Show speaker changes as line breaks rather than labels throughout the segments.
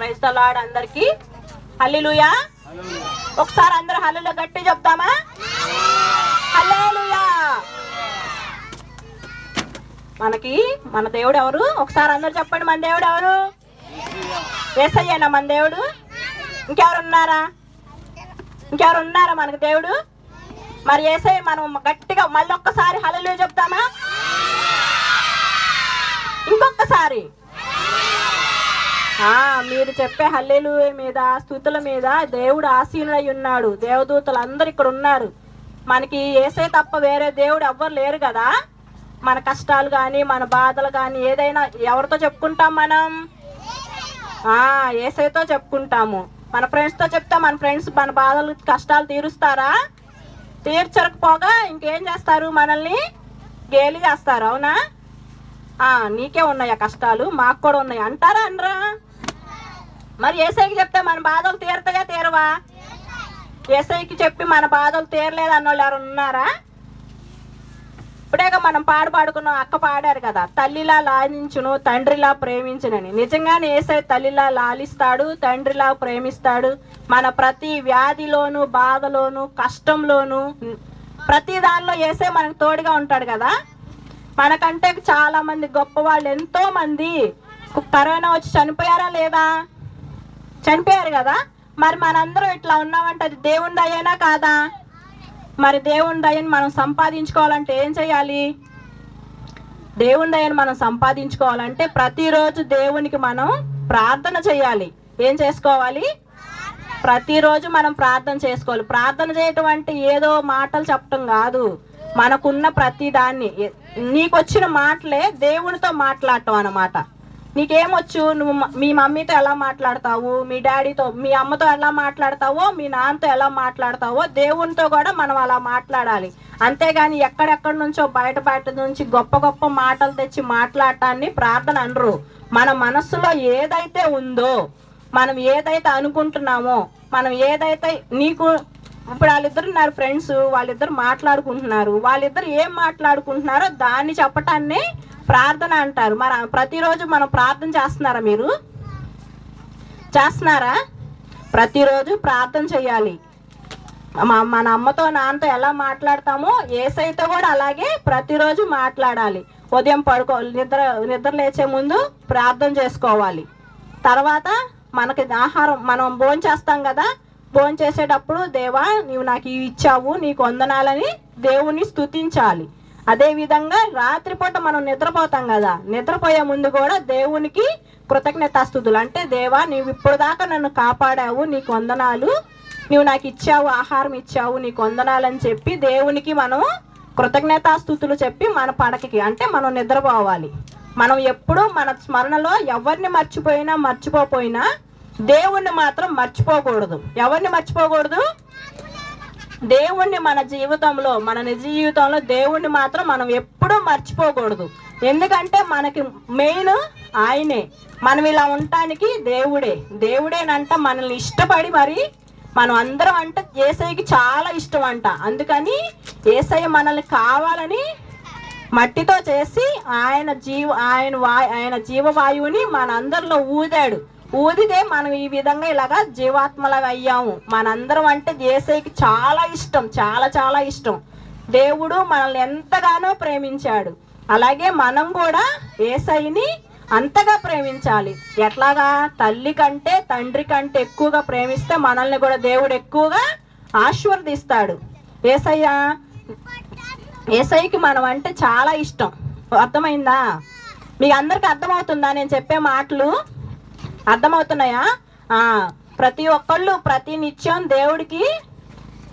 Praise the lord అందరికి. హల్లెలూయా. ఒకసారి అందరూ హల్లెలూయా గట్టి చెప్తామా? హల్లెలూయా. మన దేవుడు ఎవరు? ఒకసారి అందరూ చెప్పండి. మన దేవుడు ఎవరు? యేసయ్యేనా మన దేవుడు? ఇంకెవరు ఉన్నారా మనకు దేవుడు? మరి యేసయ్య మనం గట్టిగా మళ్ళీ ఒక్కసారి హల్లెలూయా చెప్తామా? ఇంకొకసారి మీరు చెప్పే హల్లెలూయా మీద, స్తుతుల మీద దేవుడు ఆసీనుడై ఉన్నాడు. దేవదూతలు అందరు ఇక్కడ ఉన్నారు. మనకి యేసయ్య తప్ప వేరే దేవుడు ఎవ్వరు లేరు కదా. మన కష్టాలు కానీ, మన బాధలు కానీ ఏదైనా ఎవరితో చెప్పుకుంటాం మనం? యేసయ్యతో చెప్పుకుంటాము. మన ఫ్రెండ్స్తో చెప్తే మన ఫ్రెండ్స్ మన బాధలు కష్టాలు తీరుస్తారా? తీర్చకపోగా ఇంకేం చేస్తారు? మనల్ని గేలి చేస్తారు. అవునా? నీకే ఉన్నాయా కష్టాలు, మాకు కూడా ఉన్నాయి అంటారా అనరా? మరి యేసయ్యకి చెప్తే మన బాధలు తీరతాయా తీరవా? యేసయ్యకి చెప్పి మన బాధలు తీరలేదు అన్నోళ్ళు ఎవరు ఉన్నారా? ఇప్పుడేగా మనం పాడుకున్నాం. అక్క పాడారు కదా, తల్లిలా లాలించును తండ్రిలా ప్రేమించునని. నిజంగానే యేసయ్య తల్లిలా లాలిస్తాడు, తండ్రిలా ప్రేమిస్తాడు. మన ప్రతి వ్యాధిలోను, బాధలోను, కష్టంలోను, ప్రతి దానిలో యేసయ్య మనకు తోడుగా ఉంటాడు కదా. మనకంటే చాలా మంది గొప్ప వాళ్ళు ఎంతో మంది కరోనా వచ్చి చనిపోయారా లేదా? చనిపోయారు కదా. మరి మనందరం ఇట్లా ఉన్నామంటే అది దేవుని దయేనా కాదా? మరి దేవుని దయని మనం సంపాదించుకోవాలంటే ఏం చేయాలి? దేవుని దయని మనం సంపాదించుకోవాలంటే ప్రతిరోజు దేవునికి మనం ప్రార్థన చేయాలి. ఏం చేసుకోవాలి? ప్రతిరోజు మనం ప్రార్థన చేసుకోవాలి. ప్రార్థన చేయటం అంటే ఏదో మాటలు చెప్పటం కాదు. మనకున్న ప్రతి దాన్ని, నీకు వచ్చిన మాటలే దేవునితో మాట్లాడటం అన్నమాట. నీకేమొచ్చు? నువ్వు మీ మమ్మీతో ఎలా మాట్లాడతావు, మీ డాడీతో, మీ అమ్మతో ఎలా మాట్లాడతావో, మీ నాన్నతో ఎలా మాట్లాడతావో దేవునితో కూడా మనం అలా మాట్లాడాలి. అంతేగాని ఎక్కడెక్కడి నుంచో బయట నుంచి గొప్ప గొప్ప మాటలు తెచ్చి మాట్లాడటాన్ని ప్రార్థన అనరు. మన మనస్సులో ఏదైతే ఉందో, మనం ఏదైతే అనుకుంటున్నామో, మనం ఏదైతే నీకు ఇప్పుడు వాళ్ళిద్దరు ఉన్నారు ఫ్రెండ్స్, వాళ్ళిద్దరు మాట్లాడుకుంటున్నారు. వాళ్ళిద్దరు ఏం మాట్లాడుకుంటున్నారో దాన్ని చెప్పటాన్ని ప్రార్థన అంటారు. మరి ప్రతిరోజు మనం ప్రార్థన చేస్తున్నారా? మీరు చేస్తున్నారా? ప్రతిరోజు ప్రార్థన చేయాలి. మన అమ్మతో నాన్నతో ఎలా మాట్లాడతామో యేసయ్యతో కూడా అలాగే ప్రతిరోజు మాట్లాడాలి. ఉదయం నిద్ర లేచే ముందు ప్రార్థన చేసుకోవాలి. తర్వాత మనకి ఆహారం మనం భోంచేస్తాం కదా, భోంచేసేటప్పుడు దేవా నీవు నాకు ఇవి ఇచ్చావు, నీకు వందనాలని దేవుని స్తుతించాలి. అదేవిధంగా రాత్రిపూట మనం నిద్రపోతాం కదా, నిద్రపోయే ముందు కూడా దేవునికి కృతజ్ఞతాస్తుతులు. అంటే దేవా నీవు ఇప్పుడు దాకా నన్ను కాపాడావు, నీకు వందనాలు, నీవు నాకు ఇచ్చావు, ఆహారం ఇచ్చావు, నీకు వందనాలు అని చెప్పి దేవునికి మనం కృతజ్ఞతాస్తుతులు చెప్పి మన పడకకి అంటే మనం నిద్రపోవాలి. మనం ఎప్పుడూ మన స్మరణలో ఎవరిని మర్చిపోయినా దేవుణ్ణి మాత్రం మర్చిపోకూడదు. ఎవరిని మర్చిపోకూడదు? దేవుణ్ణి. మన జీవితంలో, మన నిజ జీవితంలో దేవుణ్ణి మాత్రం మనం ఎప్పుడూ మర్చిపోకూడదు. ఎందుకంటే మనకి మెయిన్ ఆయనే. మనం ఇలా ఉండటానికి దేవుడేనంట మనల్ని ఇష్టపడి మరి మనం అందరం అంటే యేసయ్యకి చాలా ఇష్టం అంట. అందుకని యేసయ్య మనల్ని కావాలని మట్టితో చేసి ఆయన జీవవాయువుని మన అందరిలో ఊదితే మనం ఈ విధంగా ఇలాగా జీవాత్మలాగా అయ్యాము. మనందరం అంటే యేసయ్యకి చాలా ఇష్టం, చాలా చాలా ఇష్టం. దేవుడు మనల్ని ఎంతగానో ప్రేమించాడు. అలాగే మనం కూడా యేసయ్యని అంతగా ప్రేమించాలి. ఎట్లాగా? తల్లి కంటే తండ్రి కంటే ఎక్కువగా ప్రేమిస్తే మనల్ని కూడా దేవుడు ఎక్కువగా ఆశీర్వదిస్తాడు. యేసయ్యకి మనం అంటే చాలా ఇష్టం. అర్థమైందా? మీకు అందరికి అర్థమవుతుందా నేను చెప్పే మాటలు? అర్థమవుతున్నాయా? ప్రతి ఒక్కళ్ళు ప్రతి నిత్యం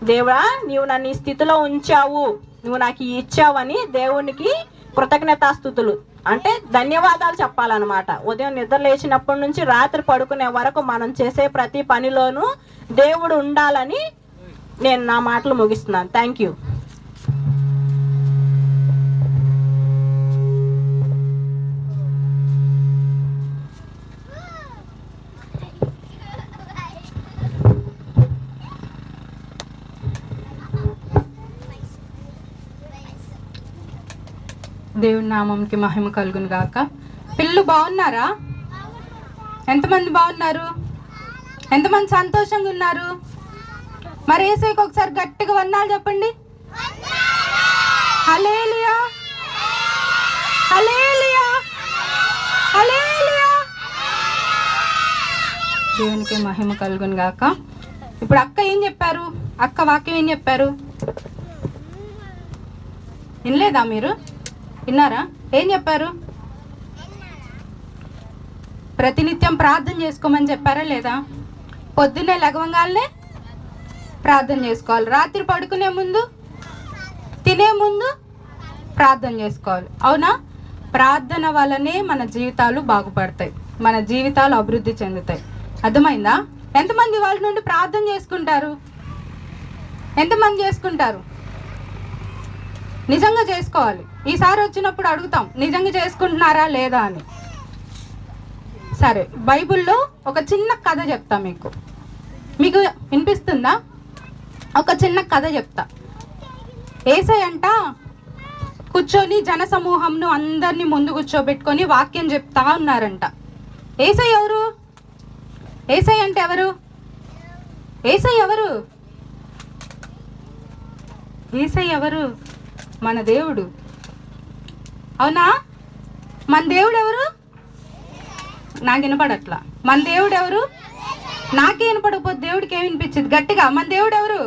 దేవుడా నీవు నన్ను ఈ స్థితిలో ఉంచావు, నువ్వు నాకు ఇచ్చావని దేవునికి కృతజ్ఞతాస్తుతులు అంటే ధన్యవాదాలు చెప్పాలన్నమాట. ఉదయం నిద్ర లేచినప్పటి నుంచి రాత్రి పడుకునే వరకు మనం చేసే ప్రతి పనిలోనూ దేవుడు ఉండాలని నేను నా మాటలు ముగిస్తున్నాను. Thank you.
దేవుని నామంకి మహిమ కలుగును గాక. పిల్లలు బాగున్నారా? ఎంతమంది బాగున్నారు? ఎంతమంది సంతోషంగా ఉన్నారు? మరి యేసయ్యకి ఒకసారి గట్టిగా వందనాలు చెప్పండి. హల్లెలూయా, హల్లెలూయా, హల్లెలూయా. దేవునికి మహిమ కలుగును గాక. ఇప్పుడు అక్క ఏం చెప్పారు? అక్క వాక్యం ఏం చెప్పారు? వినలేదా మీరు? విన్నారా? ఏం చెప్పారు? ప్రతినిత్యం ప్రార్థన చేసుకోమని చెప్పారా లేదా? పొద్దున్నే లెగవంగానే ప్రార్థన చేసుకోవాలి. రాత్రి పడుకునే ముందు, తినే ముందు ప్రార్థన చేసుకోవాలి. అవునా? ప్రార్థన వల్లనే మన జీవితాలు బాగుపడతాయి, మన జీవితాలు అభివృద్ధి చెందుతాయి. అర్థమైందా? ఎంతమంది వాళ్ళ నుండి ప్రార్థన చేసుకుంటారు? ఎంతమంది చేసుకుంటారు? నిజంగా చేసుకోవాలి. ఈసారి వచ్చినప్పుడు అడుగుతాం, నిజంగా చేసుకుంటున్నారా లేదా అని. సరే, బైబిల్లో ఒక చిన్న కథ చెప్తా. మీకు వినిపిస్తుందా? ఒక చిన్న కథ చెప్తా. యేసయ్య అంట కూర్చొని జన సమూహంను అందరినీ ముందు కూర్చోబెట్టుకొని వాక్యం చెప్తా ఉన్నారంట. యేసయ్య ఎవరు? యేసయ్య అంటే ఎవరు? యేసయ్య ఎవరు? యేసయ్య ఎవరు? మన దేవుడు. అవునా? మన దేవుడు ఎవరు? నాకు వినపడట్లా. మన దేవుడు ఎవరు? నాకే వినపడకపోతే దేవుడికి ఏమి వినిపించింది? గట్టిగా, మన దేవుడు ఎవరు?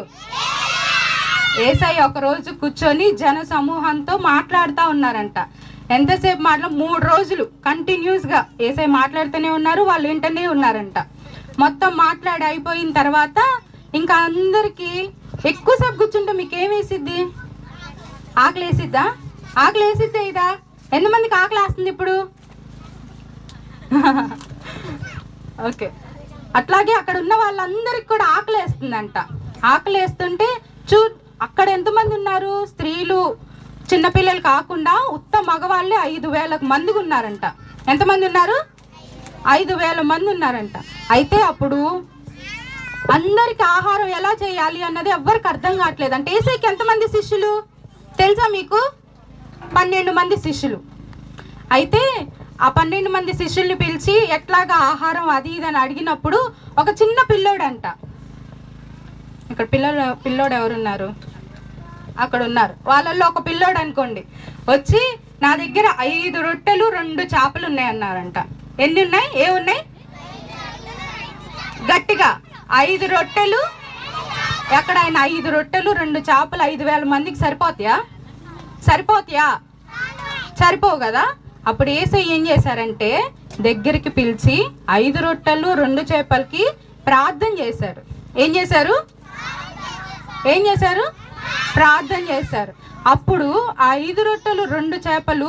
యేసయ్య ఒకరోజు కూర్చొని జన సమూహంతో మాట్లాడుతూ ఉన్నారంట. ఎంతసేపు 3 రోజులు కంటిన్యూస్గా యేసయ్య మాట్లాడుతూనే ఉన్నారు, వాళ్ళు వింటూనే ఉన్నారంట. మొత్తం మాట్లాడి అయిపోయిన తర్వాత ఇంకా అందరికీ ఎక్కువసేపు కూర్చుంటే మీకు ఏం వేసిద్ది? ఆకలి వేసిద్దా? ఆకలి వేసిద్దే ఇదా? ఎంతమందికి ఆకలి వేస్తుంది ఇప్పుడు? ఓకే, అట్లాగే అక్కడ ఉన్న వాళ్ళందరికి కూడా ఆకలి వేస్తుందంట. ఆకలి వేస్తుంటే అక్కడ ఎంతమంది ఉన్నారు? స్త్రీలు, చిన్నపిల్లలు కాకుండా ఉత్త మగవాళ్ళే 5,000 మందికి ఉన్నారంట. ఎంతమంది ఉన్నారు? 5,000 మంది ఉన్నారంట. అయితే అప్పుడు అందరికి ఆహారం ఎలా చేయాలి అన్నది ఎవ్వరికి అర్థం కావట్లేదు. అంటే యేసయ్యకి ఎంతమంది శిష్యులు తెలుసా మీకు? 12 మంది శిష్యులు. అయితే ఆ 12 మంది శిష్యుల్ని పిలిచి ఎట్లాగా ఆహారం అది ఇది అని అడిగినప్పుడు ఒక చిన్న పిల్లోడంట. ఇక్కడ పిల్లోడు ఎవరున్నారు? అక్కడ ఉన్నారు. వాళ్ళల్లో ఒక పిల్లోడు అనుకోండి, వచ్చి నా దగ్గర 5 రొట్టెలు 2 చేపలు ఉన్నాయన్నారంట. ఎన్ని ఉన్నాయి? ఏమున్నాయి? గట్టిగా 5 రొట్టెలు. ఎక్కడ ఆయన 5 రొట్టెలు 2 చేపలు 5,000 మందికి సరిపోతాయా? సరిపోతాయా? సరిపోవు కదా. అప్పుడు యేసయ్య ఏం చేశారంటే దగ్గరికి పిలిచి 5 రొట్టెలు 2 చేపలకి ప్రార్థన చేశారు. ఏం చేశారు? ప్రార్థన చేశారు. అప్పుడు ఆ 5 రొట్టెలు 2 చేపలు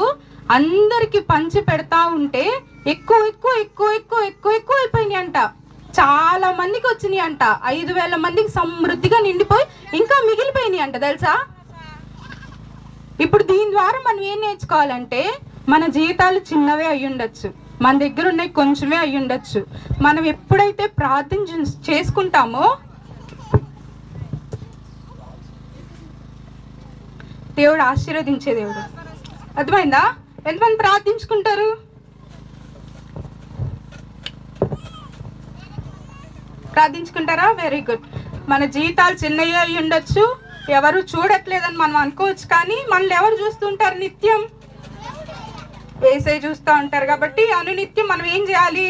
అందరికి పంచి పెడతా ఉంటే ఎక్కువ అయిపోయినాయి అంట. చాలా మందికి వచ్చినాయి అంట. 5,000 మందికి సమృద్ధిగా నిండిపోయి ఇంకా మిగిలిపోయినాయి అంట. తెలుసా? ఇప్పుడు దీని ద్వారా మనం ఏం నేర్చుకోవాలంటే, మన జీవితాలు చిన్నవే అయి ఉండొచ్చు, మన దగ్గర ఉన్నాయి కొంచెమే అయి ఉండొచ్చు. మనం ఎప్పుడైతే ప్రార్థన చేసుకుంటామో దేవుడు ఆశీర్వదించే దేవుడు. అర్థమైందా? ఎంతమంది ప్రార్థించుకుంటారు? ప్రార్థించుకుంటారా? Very good. మన జీవితాలు చిన్నవి అయి ఉండొచ్చు, ఎవరు చూడట్లేదని మనం అనుకోవచ్చు, కానీ మనల్ని ఎవరు చూస్తుంటారు? నిత్యం యేసయ్య చూస్తూ ఉంటారు. కాబట్టి అనునిత్యం మనం ఏం చేయాలి?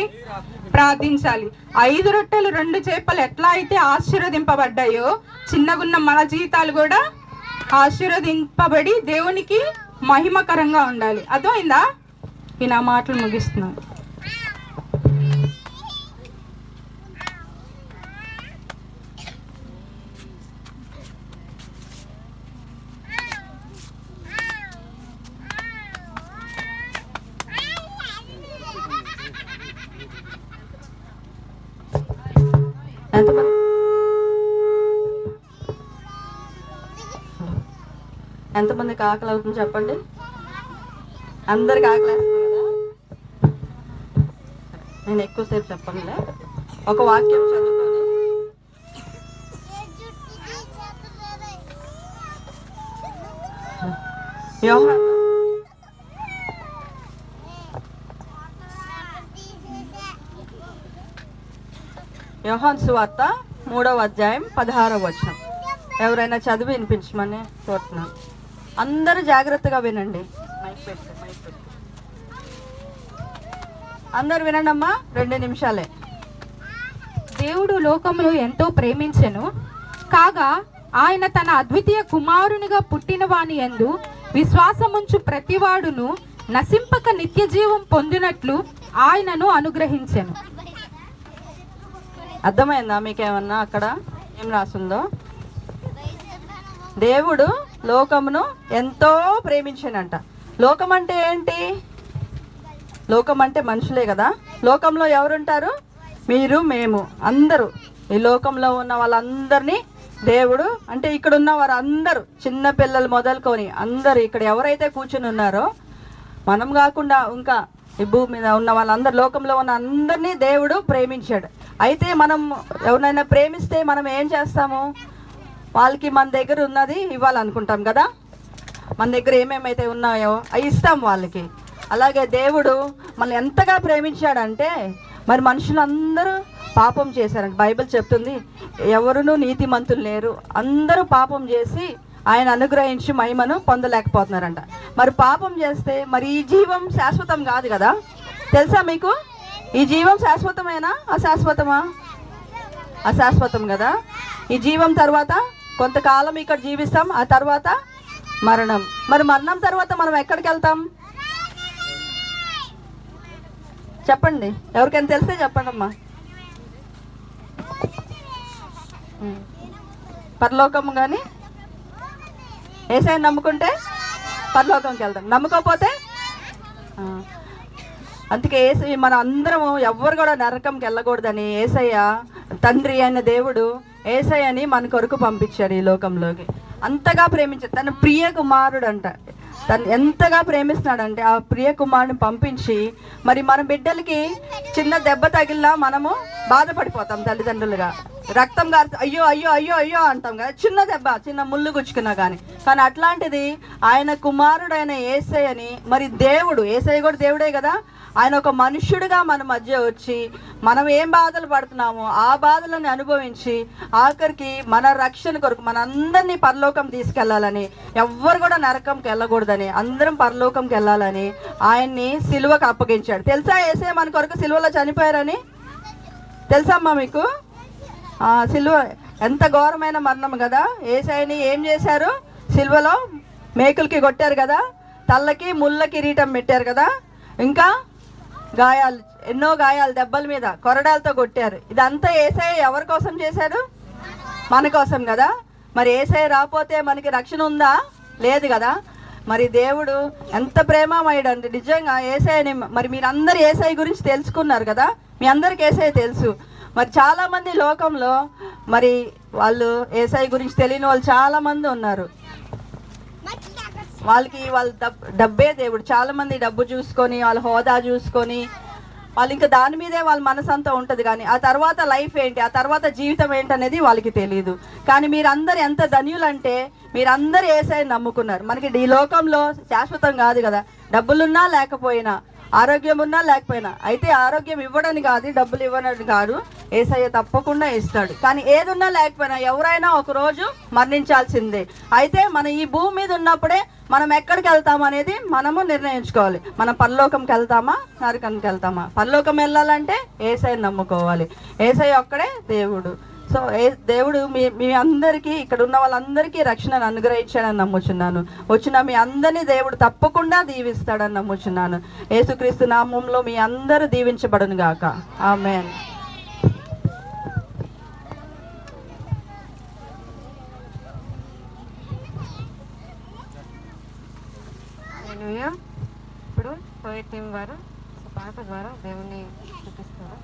ప్రార్థించాలి. 5 రొట్టెలు 2 చేపలు ఎట్లా అయితే ఆశీర్వదింపబడ్డాయో, చిన్నగున్న మన జీవితాలు కూడా ఆశీర్వదింపబడి దేవునికి మహిమకరంగా ఉండాలి. అర్థమైందా? ఈ నా మాటలు ముగిస్తున్నాను.
ఎంతమందికి ఆకలి అవుతుంది చెప్పండి? అందరికి ఆకలి వేస్తుంది కదా. నేను ఎక్కువసేపు చెప్పనులే, ఒక వాక్యం చదువుకొని యోహాను
యోహాను సువార్త 3వ అధ్యాయం 16వ వచనం. ఎవరైనా చదివి వినిపించమని కోరుతున్నాను. అందరూ జాగ్రత్తగా వినండి. అందరు వినండి అమ్మా, 2 నిమిషాలే.
దేవుడు లోకమును ఎంతో ప్రేమించెను, కాగా ఆయన తన అద్వితీయ కుమారునిగా పుట్టిన వాని యందు విశ్వాసముంచు ప్రతివాడును నశింపక నిత్య జీవం పొందినట్లు ఆయనను అనుగ్రహించెను.
అర్థమైందా మీకేమన్నా అక్కడ ఏం రాసిందో? దేవుడు లోకమును ఎంతో ప్రేమించానంట. లోకం అంటే ఏంటి? లోకం అంటే మనుషులే కదా. లోకంలో ఎవరుంటారు? మీరు, మేము, అందరూ. ఈ లోకంలో ఉన్న వాళ్ళందరినీ దేవుడు, అంటే ఇక్కడ ఉన్న వారు అందరూ, చిన్న పిల్లలు మొదలుకొని అందరూ, ఇక్కడ ఎవరైతే కూర్చుని ఉన్నారో మనం కాకుండా ఇంకా ఈ భూమి మీద ఉన్న వాళ్ళందరూ, లోకంలో ఉన్న అందరినీ దేవుడు ప్రేమించాడు. అయితే మనం ఎవరినైనా ప్రేమిస్తే మనం ఏం చేస్తాము? వాళ్ళకి మన దగ్గర ఉన్నది ఇవ్వాలనుకుంటాం కదా. మన దగ్గర ఏమేమైతే ఉన్నాయో అవి ఇస్తాం వాళ్ళకి. అలాగే దేవుడు మనల్ని ఎంతగా ప్రేమించాడంటే, మరి మనుషులందరూ పాపం చేశారంట. బైబిల్ చెప్తుంది, ఎవరునూ నీతిమంతులు లేరు, అందరూ పాపం చేసి ఆయన అనుగ్రహించి మహిమను పొందలేకపోతున్నారంట. మరి పాపం చేస్తే మరి ఈ జీవం శాశ్వతం కాదు కదా. తెలుసా మీకు? ఈ జీవం శాశ్వతమేనా అశాశ్వతమా? అశాశ్వతం కదా. ఈ జీవం తర్వాత కొంతకాలం ఇక్కడ జీవిస్తాం, ఆ తర్వాత మరణం. మరి మరణం తర్వాత మనం ఎక్కడికి వెళ్తాం చెప్పండి? ఎవరికైనా తెలిస్తే చెప్పండి అమ్మా. పరలోకం. కానీ యేసయ్యని నమ్ముకుంటే పరలోకంకి వెళ్తాం, నమ్ముకోకపోతే అందుకే యేసయ్య మన అందరము ఎవ్వరు కూడా నరకంకి వెళ్ళకూడదని యేసయ్య తండ్రి అయిన దేవుడు యేసయ్యని మన కొరకు పంపించాడు ఈ లోకంలోకి. అంతగా ప్రేమించాడు. తన ప్రియ కుమారుడు అంట. తను ఎంతగా ప్రేమిస్తున్నాడంటే ఆ ప్రియ కుమారుని పంపించి, మరి మన బిడ్డలకి చిన్న దెబ్బ తగిలినా మనము బాధపడిపోతాం తల్లిదండ్రులుగా. రక్తం గారి అయ్యో అయ్యో అయ్యో అయ్యో అంటాం కదా, చిన్న దెబ్బ, చిన్న ముళ్ళు గుచ్చుకున్నా కానీ. కానీ అట్లాంటిది ఆయన కుమారుడైన యేసయ్యని, మరి దేవుడు, యేసయ్య కూడా దేవుడే కదా, ఆయన ఒక మనుష్యుడిగా మన మధ్య వచ్చి మనం ఏం బాధలు పడుతున్నామో ఆ బాధలను అనుభవించి ఆఖరికి మన రక్షణ కొరకు మన అందరినీ పరలోకం తీసుకెళ్లాలని, ఎవ్వరు కూడా నరకంకి వెళ్ళకూడదని, అందరం పరలోకంకి వెళ్ళాలని ఆయన్ని సిలువకు అప్పగించాడు. తెలుసా యేసయ్య మన కొరకు సిలువలో చనిపోయారని? తెలుసమ్మా మీకు? సిలువ ఎంత ఘోరమైన మరణం కదా. యేసయ్యని ఏం చేశారు? సిలువలో మేకులకి కొట్టారు కదా, తల్లకి ముళ్ళ కిరీటం పెట్టారు కదా, ఇంకా గాయాలు, ఎన్నో గాయాలు, దెబ్బల మీద కొరడాలతో కొట్టారు. ఇదంతా యేసయ్య ఎవరి కోసం చేశాడు? మన కోసం కదా. మరి యేసయ్య రాకపోతే మనకి రక్షణ ఉందా? లేదు కదా. మరి దేవుడు ఎంత ప్రేమమయుడు అంటే నిజంగా యేసయ్యని, మరి మీరందరూ యేసయ్య గురించి తెలుసుకున్నారు కదా, మీ అందరికి యేసయ్య తెలుసు. మరి చాలామంది లోకంలో మరి వాళ్ళు యేసయ్య గురించి తెలియని వాళ్ళు చాలామంది ఉన్నారు. వాళ్ళకి వాళ్ళ డబ్బే దేవుడు. చాలామంది డబ్బు చూసుకొని, వాళ్ళ హోదా చూసుకొని, వాళ్ళు ఇంకా దాని మీదే వాళ్ళ మనసు అంతా ఉంటుంది. కానీ ఆ తర్వాత లైఫ్ ఏంటి, ఆ తర్వాత జీవితం ఏంటనేది వాళ్ళకి తెలియదు. కానీ మీరందరూ ఎంత ధన్యులంటే మీరందరూ యేసయ్యని నమ్ముకున్నారు. మనకి ఈ లోకంలో శాశ్వతం కాదు కదా, డబ్బులున్నా లేకపోయినా, ఆరోగ్యం ఉన్నా లేకపోయినా. అయితే ఆరోగ్యం ఇవ్వడని కాదు, డబ్బులు ఇవ్వడానికి కాదు, యేసయ్య తప్పకుండా ఇస్తాడు. కానీ ఏదున్నా లేకపోయినా ఎవరైనా ఒకరోజు మరణించాల్సిందే. అయితే మన ఈ భూమి మీద ఉన్నప్పుడే మనం ఎక్కడికి వెళ్తాం అనేది మనము నిర్ణయించుకోవాలి. మనం పరలోకంకి వెళ్తామా, నరకానికి వెళ్తామా? పరలోకం వెళ్ళాలంటే యేసయ్యని నమ్ముకోవాలి. యేసయ్య ఒక్కడే దేవుడు. సో దేవుడు మీ అందరికీ, ఇక్కడ ఉన్న వాళ్ళందరికీ రక్షణను అనుగ్రహించాడని నమ్ముచున్నాను. వచ్చిన మీ అందరినీ దేవుడు తప్పకుండా దీవిస్తాడని నమ్ముచున్నాను. యేసుక్రీస్తు నామంలో మీ అందరూ దీవించబడును గాక. ఆమేన్.
ఇప్పుడు పోయిట్ టీం వారు పాట ద్వారా దేవుని చూపిస్తారు.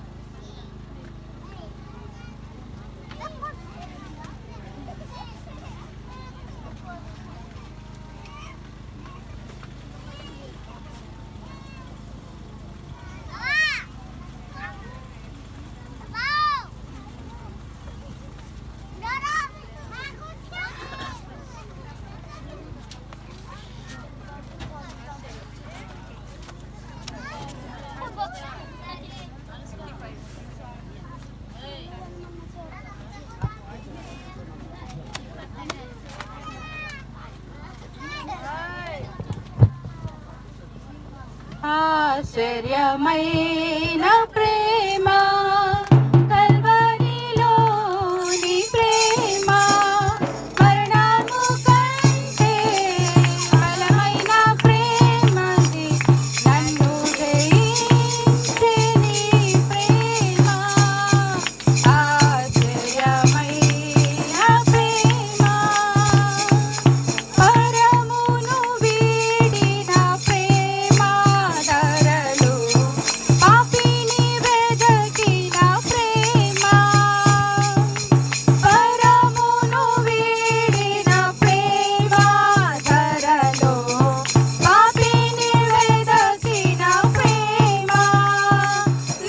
ఆశ్చర్యమైన ప్రేమ కల్వరిలోని ప్రేమ మరణము కంటే బలమైన ప్రేమది నన్ను జయించే నీ ప్రేమ ఆశ్చర్యమైన ప్రేమ పరమును వీడిన ప్రేమ ధరలు పాపిని వెదకిన ప్రేమ పరమును వీడిన ప్రేమ ధరలు పాపిని వెదకిన ప్రేమ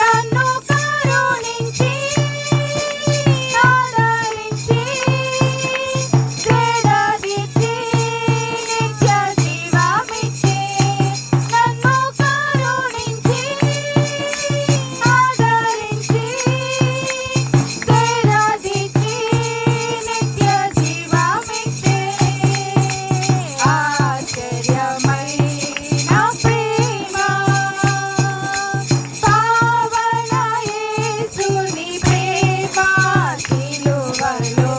నన్ను కరుణించి ఆదరించి ప్రేరదించి నిత్య జీవమిచ్చే నన్ను కరుణించి ఆదరించి ప్రేరదించి నిత్య జీవమిచ్చే ఆశ్చర్యమైన ప్రేమ పావన యేసుని ప్రేమ సిలువలో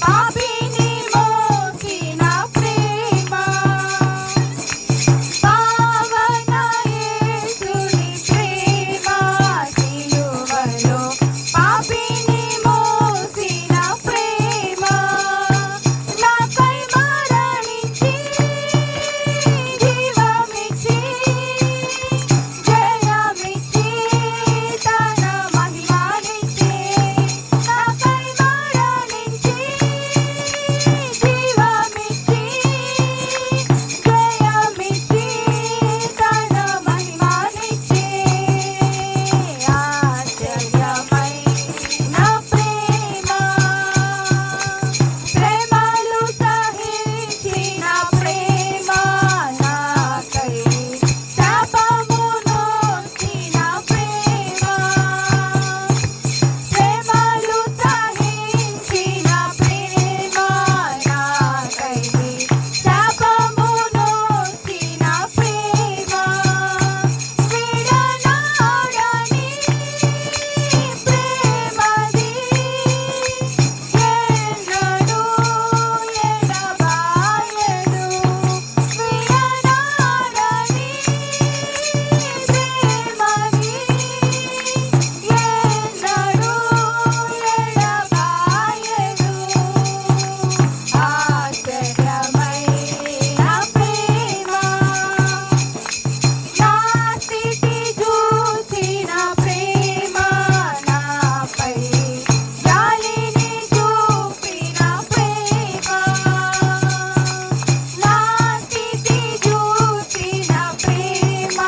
పాపిని మోసిన ప్రేమ పావన యేసుని ప్రేమ సిలువలో పాపిని మోసిన ప్రేమ నాకై మరణించి జీవమిచ్చి జయమిచ్చి తన మహిమనిచ్చే నాకై మరణించి జీవమిచ్చి జయమిచ్చి తన మహిమనిచ్చే ఆశ్చర్యమైన ప్రేమ ప్రేమలు సహించిన ప్రేమ నాకై శాపము నోచిన ప్రేమ ప్రేమలు సహించిన ప్రేమ నాకై శాపము నోచిన ప్రేమ విడనాడని ప్రేమది ఎన్నడూ ఎడబాయదు విడనాడని ప్రేమది ఎన్నడూ ఎడబాయదు ఆశ్చర్యమైన ప్రేమ నా స్థితి చూసిన ప్రేమ నాపై జాలిని చూపిన ప్రేమ నా స్థితి చూసిన ప్రేమ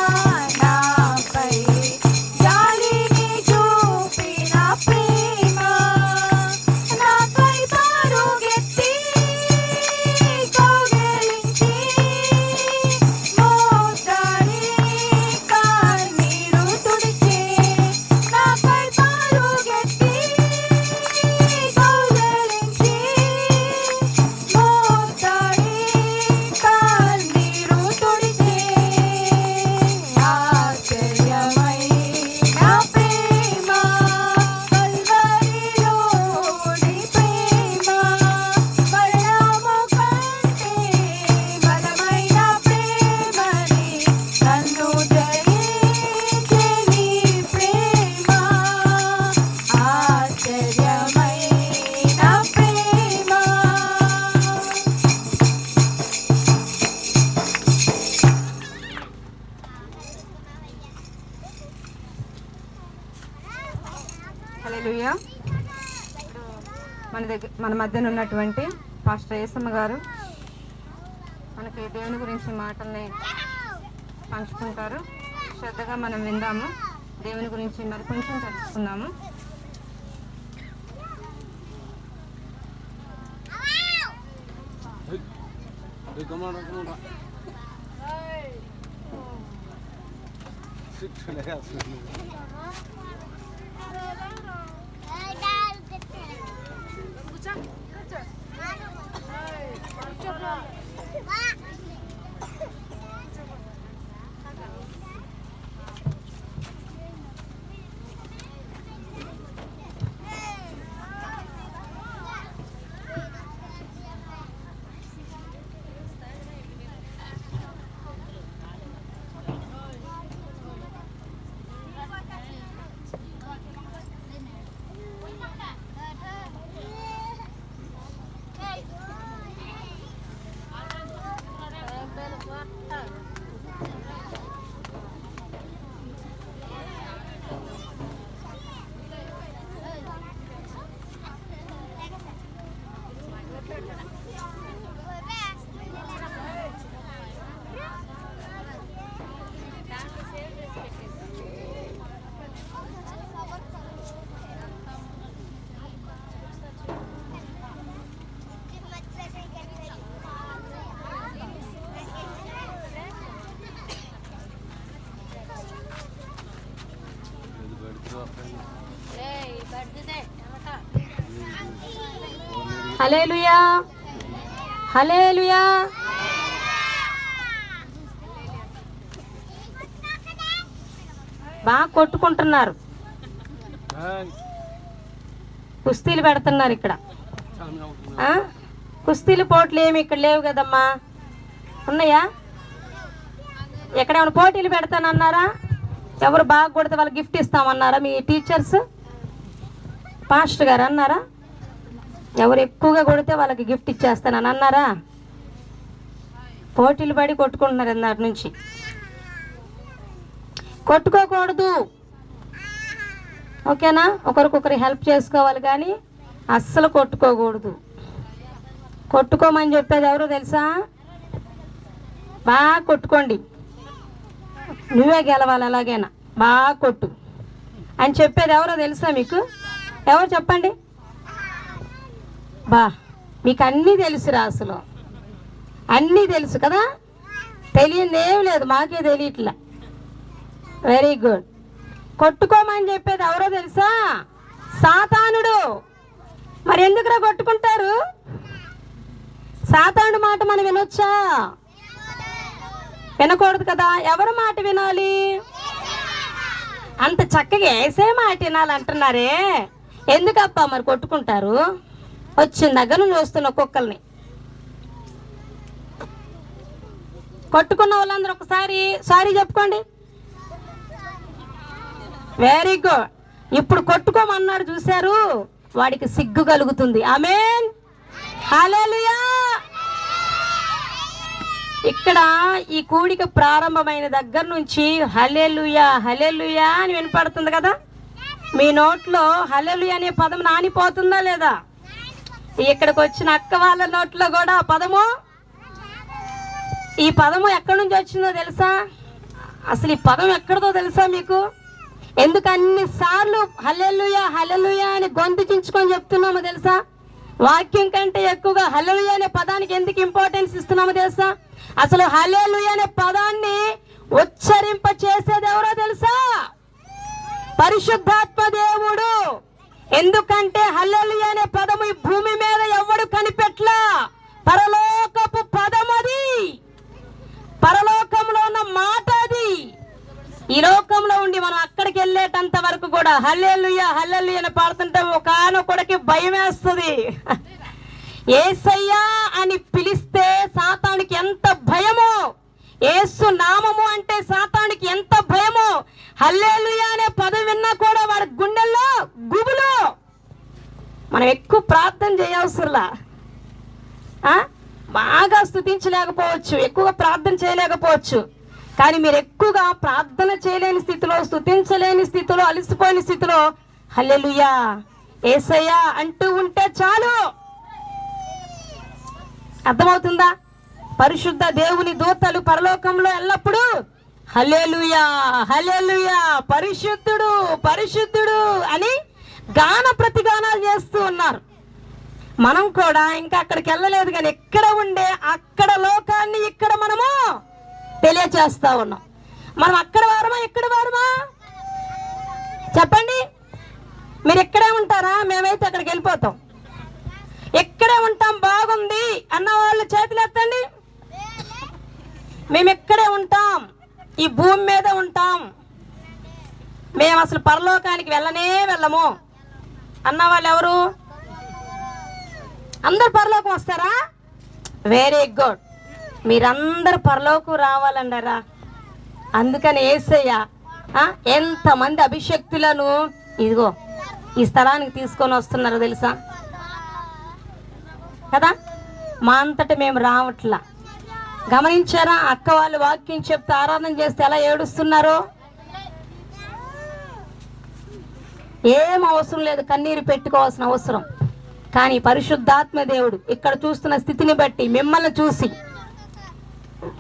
నాపై జాలిని చూపిన ప్రేమ నాకై పరుగెత్తి కౌగిలించి మోస్తాడి కన్నీరు తుడిచే నాకై పరుగెత్తి కౌగిలించి మోస్తాడి కన్నీరు తుడిచే ఆశ్చర్యమైన ప్రేమ కల్వరిలోని ప్రేమ మరణము కంటే బలమైన ప్రేమని నన్ను జయించే నీ ప్రేమ ఆశ్చర్యమైన ప్రేమ
హల్లెలూయా. మన మధ్యన ఉన్నటువంటి పాస్టర్ యేసమ్మ గారు మనకి దేవుని గురించి మాటల్ని పంచుకుంటారు. శ్రద్ధగా మనం విందాము. దేవుని గురించి మరి కొంచెం తెలుసుకుందాము.
హల్లెలూయా, హల్లెలూయా. బాగా కొట్టుకుంటున్నారు, కుస్తీలు పెడుతున్నారు ఇక్కడ. కుస్తీలు పోట్లు ఏమి ఇక్కడ లేవు కదమ్మా, ఉన్నాయా? ఎక్కడేమైనా పోటీలు పెడతానన్నారా? ఎవరు బాగా కొడితే వాళ్ళకి గిఫ్ట్ ఇస్తామన్నారా మీ టీచర్స్, పాస్టర్ గారు అన్నారా? ఎవరు ఎక్కువగా కొడితే వాళ్ళకి గిఫ్ట్ ఇచ్చేస్తానని అన్నారా? పోటీలు పడి కొట్టుకుంటున్నారు ఇందాటి నుంచి. కొట్టుకోకూడదు, ఓకేనా? ఒకరికొకరు హెల్ప్ చేసుకోవాలి కానీ అస్సలు కొట్టుకోకూడదు. కొట్టుకోమని చెప్పేది ఎవరో తెలుసా? బాగా కొట్టుకోండి, నువ్వే గెలవాలి, ఎలాగైనా బాగా కొట్టు అని చెప్పేది ఎవరో తెలుసా మీకు? ఎవరు చెప్పండి? బా, మీకు అన్నీ తెలుసురా, అసలు అన్నీ తెలుసు కదా, తెలియదు ఏం లేదు, మాకే తెలియట్లా. Very good. కొట్టుకోమని చెప్పేది ఎవరో తెలుసా? సాతానుడు. మరి ఎందుకురా కొట్టుకుంటారు? సాతానుడు మాట మనం వినొచ్చా? వినకూడదు కదా. ఎవరి మాట వినాలి? అంత చక్కగా వేసే మాట వినాలంటున్నారే, ఎందుకప్ప మరి కొట్టుకుంటారు? వచ్చిన దగ్గర నుంచి చూస్తున్న కుక్కల్ని కొట్టుకున్న వాళ్ళందరూ ఒకసారి సారీ చెప్పుకోండి. Very good. ఇప్పుడు కొట్టుకోమన్నాడు చూశారు, వాడికి సిగ్గు కలుగుతుంది. ఆమేన్, హల్లెలూయా. ఇక్కడ ఈ కూడిక ప్రారంభమైన దగ్గర నుంచి హల్లెలూయా హల్లెలూయా అని వినపడుతుంది కదా. మీ నోట్లో హల్లెలూయా అనే పదం నానిపోతుందా లేదా? ఇక్కడికి వచ్చిన అక్క వాళ్ళ నోట్లో కూడా పదము, ఈ పదము ఎక్కడి నుంచి వచ్చిందో తెలుసా? అసలు ఈ పదం ఎక్కడిదో తెలుసా మీకు? ఎందుకు అన్నిసార్లు హల్లెలూయా హల్లెలూయా అని గొంతు చించుకొని చెప్తున్నామో తెలుసా? వాక్యం కంటే ఎక్కువగా హల్లెలూయా అనే పదానికి ఎందుకు ఇంపార్టెన్స్ ఇస్తున్నామో తెలుసా? అసలు హల్లెలూయా అనే పదాన్ని ఉచ్చరింప చేసేది ఎవరో తెలుసా? పరిశుద్ధాత్మ దేవుడు. ఎందుకంటే హల్లెలూయా అనే పదము ఈ భూమి మీద ఎవడు కనిపెట్లా, పరలోకపు పదమది, పరలోకంలో ఉన్న మాట అది. ఈ లోకంలో ఉండి మనం అక్కడికి వెళ్ళేటంత వరకు కూడా హల్లెలూయా హల్లెలూయా అని పాడుతుంటే ఒకానొకడికి భయం వేస్తుంది. యేసయ్యా అని పిలిస్తే సాతానుకి ఎంత భయమో, యేసు నామము అంటే సాతానుకి ఎంత భయమో. హల్లెలూయా అనే పదం విన్నా కూడా వాడి గుండెల్లో గుబులు. మనం ఎక్కువ ప్రార్థన చేయవసరంలా, బాగా స్తుతించలేకపోవచ్చు, ఎక్కువగా ప్రార్థన చేయలేకపోవచ్చు, కానీ మీరు ఎక్కువగా ప్రార్థన చేయలేని స్థితిలో, స్తుతించలేని స్థితిలో, అలసిపోయిన స్థితిలో హల్లెలూయా యేసయ్యా అంటూ ఉంటే చాలు. అర్థమవుతుందా? పరిశుద్ధ దేవుని దూతలు పరలోకంలో ఎల్లప్పుడూ హల్లెలూయా హల్లెలూయా పరిశుద్ధుడు పరిశుద్ధుడు అని గాన ప్రతిగానాలు చేస్తూ ఉన్నారు. మనం కూడా ఇంకా అక్కడికి వెళ్ళలేదు, కానీ ఎక్కడ ఉండే అక్కడ లోకాన్ని ఇక్కడ మనము తెలియచేస్తా ఉన్నాం. మనం అక్కడ వారమా ఇక్కడ వారమా చెప్పండి? మీరు ఎక్కడే ఉంటారా? మేమైతే అక్కడికి వెళ్ళిపోతాం. ఎక్కడే ఉంటాం, బాగుంది అన్న వాళ్ళు చేతులు ఎత్తండి. మేము ఎక్కడే ఉంటాం, ఈ భూమి మీద ఉంటాం, మేము అసలు పరలోకానికి వెళ్ళము అన్న వాళ్ళు ఎవరు? అందరు పరలోకం వస్తారా? Very good. మీరందరు పరలోకం రావాలన్నారా? అందుకని యేసయ్య ఎంతమంది అభిషక్తులను ఇదిగో ఈ స్థలానికి తీసుకొని వస్తున్నారు తెలుసా కదా. మా అంతట మేము రావట్లా. గమనించారా? అక్క వాళ్ళు వాక్యం చెప్తే ఆరాధన చేస్తే ఎలా ఏడుస్తున్నారో. ఏం అవసరం లేదు, కన్నీరు పెట్టుకోవాల్సిన అవసరం. కానీ పరిశుద్ధాత్మ దేవుడు ఇక్కడ చూస్తున్న స్థితిని బట్టి, మిమ్మల్ని చూసి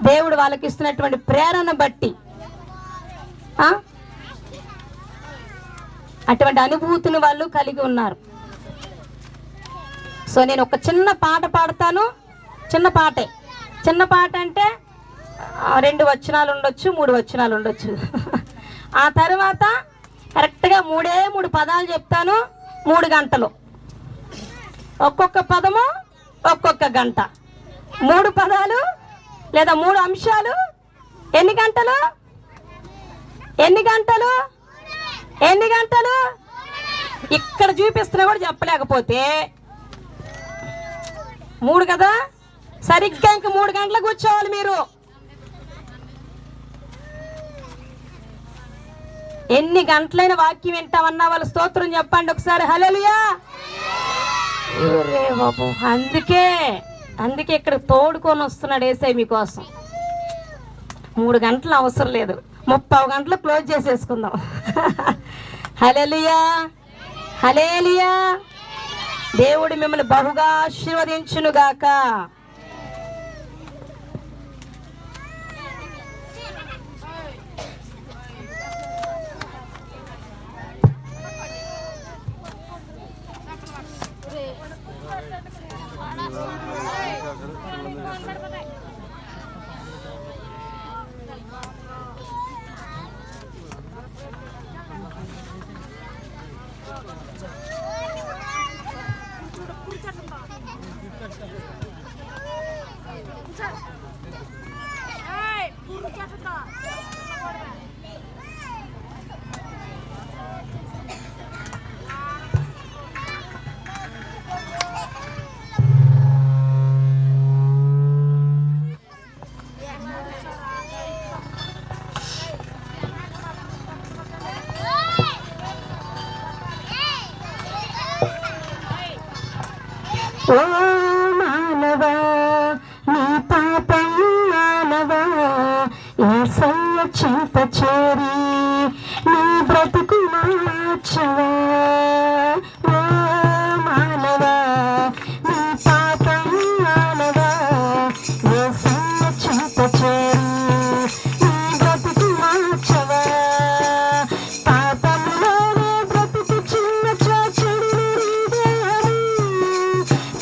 దేవుడు వాళ్ళకి ఇస్తున్నటువంటి ప్రేరణ బట్టి అటువంటి అనుభూతిని వాళ్ళు కలిగి ఉన్నారు. సో నేను ఒక చిన్న పాట పాడతాను. చిన్న పాట అంటే 2 వచనాలు ఉండొచ్చు, 3 వచనాలు ఉండొచ్చు. ఆ తర్వాత కరెక్ట్గా 3 పదాలు చెప్తాను, 3 గంటలు. ఒక్కొక్క పదము ఒక్కొక్క గంట, 3 పదాలు లేదా 3 అంశాలు ఎన్ని గంటలు? ఎన్ని గంటలు? ఎన్ని గంటలు? ఇక్కడ చూపిస్తున్నా కూడా చెప్పలేకపోతే 3 కదా, సరిగ్గా ఇంక 3 గంటలు కూర్చోవాలి మీరు. ఎన్ని గంటలైన వాక్యం వింటామన్నా వాళ్ళ స్తోత్రం చెప్పండి ఒకసారి. హల్లెలూయా. బాబు, అందుకే ఇక్కడ తోడుకొని వస్తున్నాడు యేసయ్య మీకోసం. 3 గంటలు అవసరం లేదు, 30 గంటలు క్లోజ్ చేసేసుకుందాం. హల్లెలూయా, హల్లెలూయా. దేవుడు మిమ్మల్ని బహుగా ఆశీర్వదించునుగాక. ఓ మానవా, నీ పాపం మానవా, యేసయ్య చింత చేరి నీ బ్రతుకు మార్చవా. ఓ మానవా, నీ పాపం మానవా, యేసయ్య చింత చేరి నీ బ్రతుకు మార్చవా. పాపములోనే బ్రతుకు చిన్న చెడు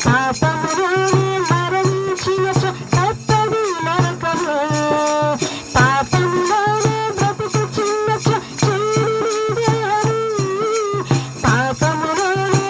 పాపములోనే మరణించిన కప్పది నరకము. పాపములోనే బ్రతుకు చిన్న చెడు పాపములోనే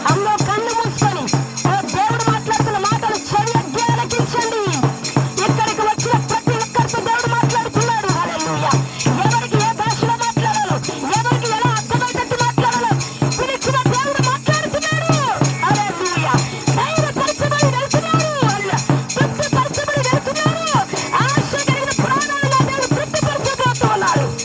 అందులో కన్ను మూసుకొని దేవుడు మాట్లాడుతున్న మాటలు చెవియొగ్గి ఆలకించండి. ఇక్కడికి వచ్చిన ప్రతి ఒక్కరితో దేవుడు మాట్లాడుతున్నాడు. హల్లెలూయా. ఎవరికి ఏ భాషలో మాట్లాడాలో, ఎవరికి ఎలా అర్థమయ్యేటట్టు మాట్లాడాలో పిలిచిన దేవుడు మాట్లాడుతున్నాడు. హల్లెలూయా. ధైర్యపరచబడి వెళ్తున్నారు. తృప్తిపరచబడి వెళ్తున్నారు. ఆశ కలిగిన ప్రాణాలుగా దేవుడు తృప్తిపరచబోతున్నాడు.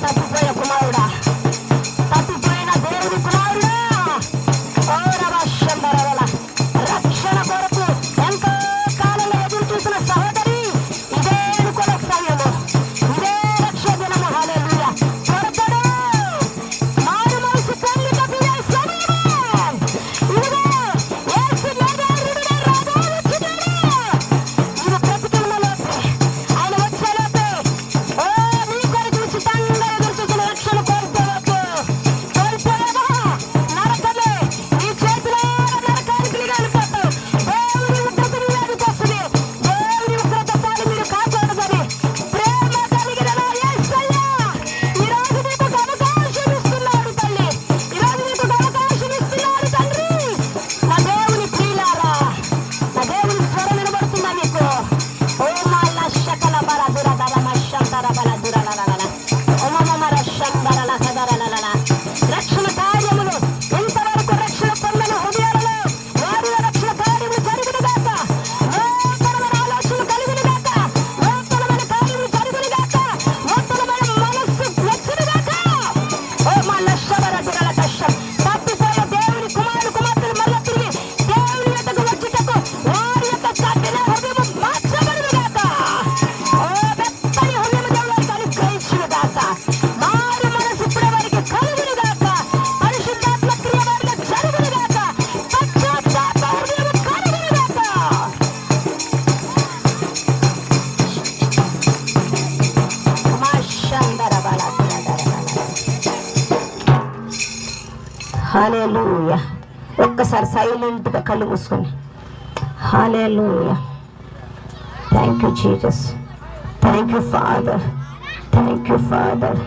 తప్పిపోయే కుమారుడా, తప్పిపోయిన దేవుడి కుమారుడా, రక్షణ కొరకు ఎంతో కాలంలో ఎదురు చూసిన సహోదరి, ఇదే అనుకునే సమయము, ఇదే రక్ష దినము. హల్లెలూయా. త్వరపడు, మారు మనసు కన్ను తప్పిన సమయము. ఇదిగో యేసు నజరేయుడే రాజు వచ్చున్నాడు. ఇది బ్రతికినలోపే, ఆయన వచ్చేలోపే, నీ కొరకు ఉచితంగా ఎదురు చూసిన రక్షణ కోల్పోవద్దు. కోల్పోయావా? నరకమే నీ చేతిలో, నరకానికి వెళ్ళిపోతావు. దేవుని ఉగ్రత నీ మీదకి వస్తుంది. దేవుని ఉగ్రత పాలు మీరు కాకూడదని ప్రేమ కలిగిన నా యేసయ్య ఈరోజు నీకు ఒక అవకాశం ఇస్తున్నాడు తల్లి. ఈరోజు నీకు ఒక అవకాశం ఇస్తున్నాడు తండ్రి. నా దేవుని ప్రియులారా, నా దేవుని స్వరం వినబడుతుందా మీకు? ఓ మాల శకల బల దుర దర మషంతర బల దుర లలల ఓమమర శంబరల కదరలల. రక్షణ కార్యములు ఇంతవరకు రక్షణ పొందిన హృదయాలలో వారిలో రక్షణ కార్యములు జరుగునుగాక. నూతనమైన ఆలోచనలు కలుగునుగాక. నూతనమైన కార్యములు జరుగునుగాక. నూతనమైన మనస్సు వచ్చునుగాక. ఓ మాల శబర దురల కష్టం. తప్పిపోయే దేవుని కుమారుడు కుమార్తెలు మరల తిరిగి దేవుని యొద్దకు వచ్చుటకు వారి యొక్క కఠిన హృదయము మార్చబడునుగాక. ఓ మెత్తని హృదయము దేవునికి అనుగ్రహించునుగాక. మారు మనసు ఇప్పుడే వారికి కలుగునుగాక. పరిశుద్ధాత్మ క్రియ వారిలో జరుగునుగాక. పశ్చాత్తాప హృదయము కలుగునుగాక. మాషందర బల దుర దర లలల. హల్లెలూయా. ఒక్కసారి సైలెంట్ గా కళ్ళు మూసుకొని hallelujah. Thank you Jesus. Thank you father. Thank you father.